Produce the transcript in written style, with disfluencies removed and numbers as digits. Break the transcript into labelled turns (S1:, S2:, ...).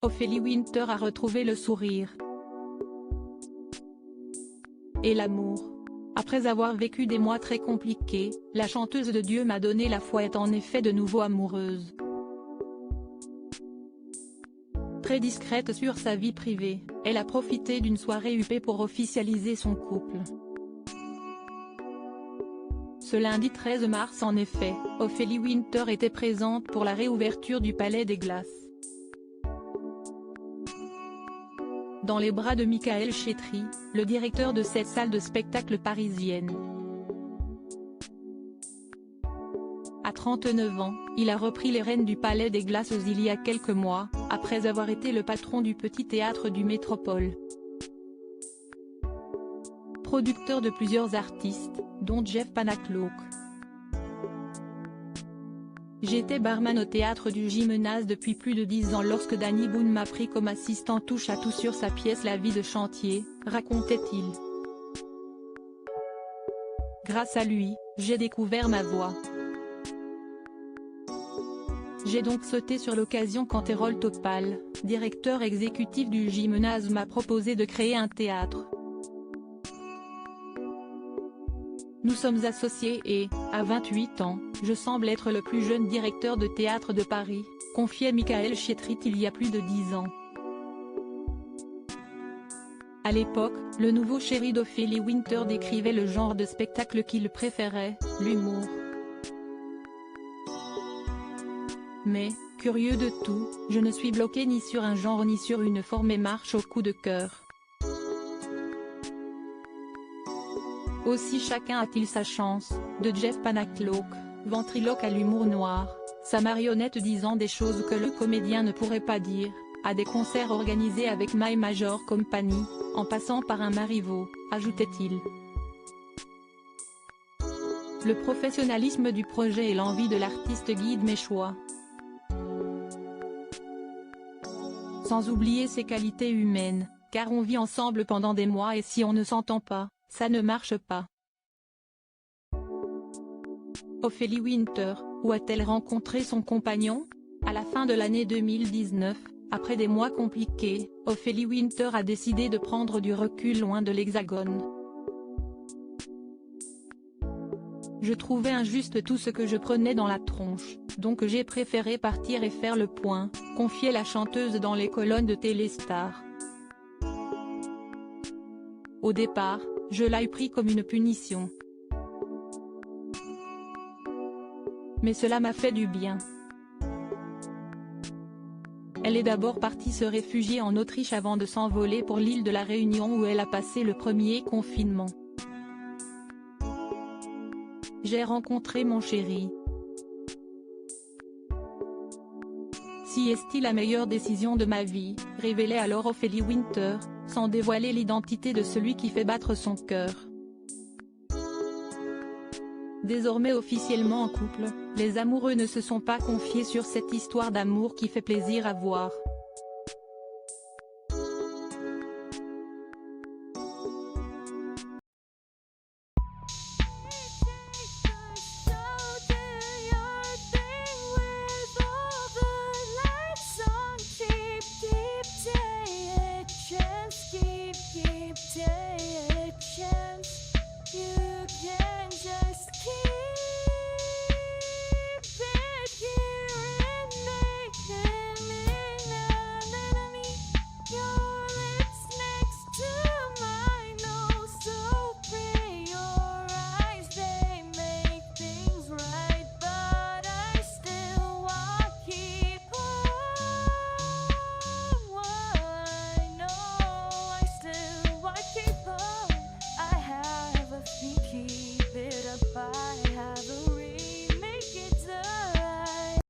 S1: Ophélie Winter a retrouvé le sourire et l'amour. Après avoir vécu des mois très compliqués, la chanteuse de Dieu m'a donné la foi est en effet de nouveau amoureuse. Très discrète sur sa vie privée, elle a profité d'une soirée huppée pour officialiser son couple. Ce lundi 13 mars en effet, Ophélie Winter était présente pour la réouverture du Palais des Glaces. Dans les bras de Michael Chetry, le directeur de cette salle de spectacle parisienne. À 39 ans, il a repris les rênes du Palais des Glaces il y a quelques mois, après avoir été le patron du petit théâtre du Métropole. Producteur de plusieurs artistes, dont Jeff Panacloak. J'étais barman au théâtre du Gymnase depuis plus de 10 ans lorsque Danny Boone m'a pris comme assistant touche à tout sur sa pièce La vie de chantier, racontait-il. Grâce à lui, j'ai découvert ma voix. J'ai donc sauté sur l'occasion quand Errol Topal, directeur exécutif du Gymnase m'a proposé de créer un théâtre. Nous sommes associés et, à 28 ans, je semble être le plus jeune directeur de théâtre de Paris, confiait Michael Chetry il y a plus de 10 ans. À l'époque, le nouveau chéri d'Ophélie Winter décrivait le genre de spectacle qu'il préférait, l'humour. Mais, curieux de tout, je ne suis bloqué ni sur un genre ni sur une forme et marche au coup de cœur. Aussi chacun a-t-il sa chance, de Jeff Panacloak, ventriloque à l'humour noir, sa marionnette disant des choses que le comédien ne pourrait pas dire, à des concerts organisés avec My Major Company, en passant par un Marivaux, ajoutait-il. Le professionnalisme du projet et l'envie de l'artiste guident mes choix. Sans oublier ses qualités humaines, car on vit ensemble pendant des mois et si on ne s'entend pas, ça ne marche pas. Ophélie Winter, où a-t-elle rencontré son compagnon? À la fin de l'année 2019, après des mois compliqués, Ophélie Winter a décidé de prendre du recul loin de l'Hexagone. Je trouvais injuste tout ce que je prenais dans la tronche, donc j'ai préféré partir et faire le point, confiait la chanteuse dans les colonnes de Téléstar. Au départ, je l'ai pris comme une punition. Mais cela m'a fait du bien. Elle est d'abord partie se réfugier en Autriche avant de s'envoler pour l'île de la Réunion où elle a passé le premier confinement. J'ai rencontré mon chéri. Si est-il la meilleure décision de ma vie, révélait alors Ophélie Winter, sans dévoiler l'identité de celui qui fait battre son cœur. Désormais officiellement en couple, les amoureux ne se sont pas confiés sur cette histoire d'amour qui fait plaisir à voir.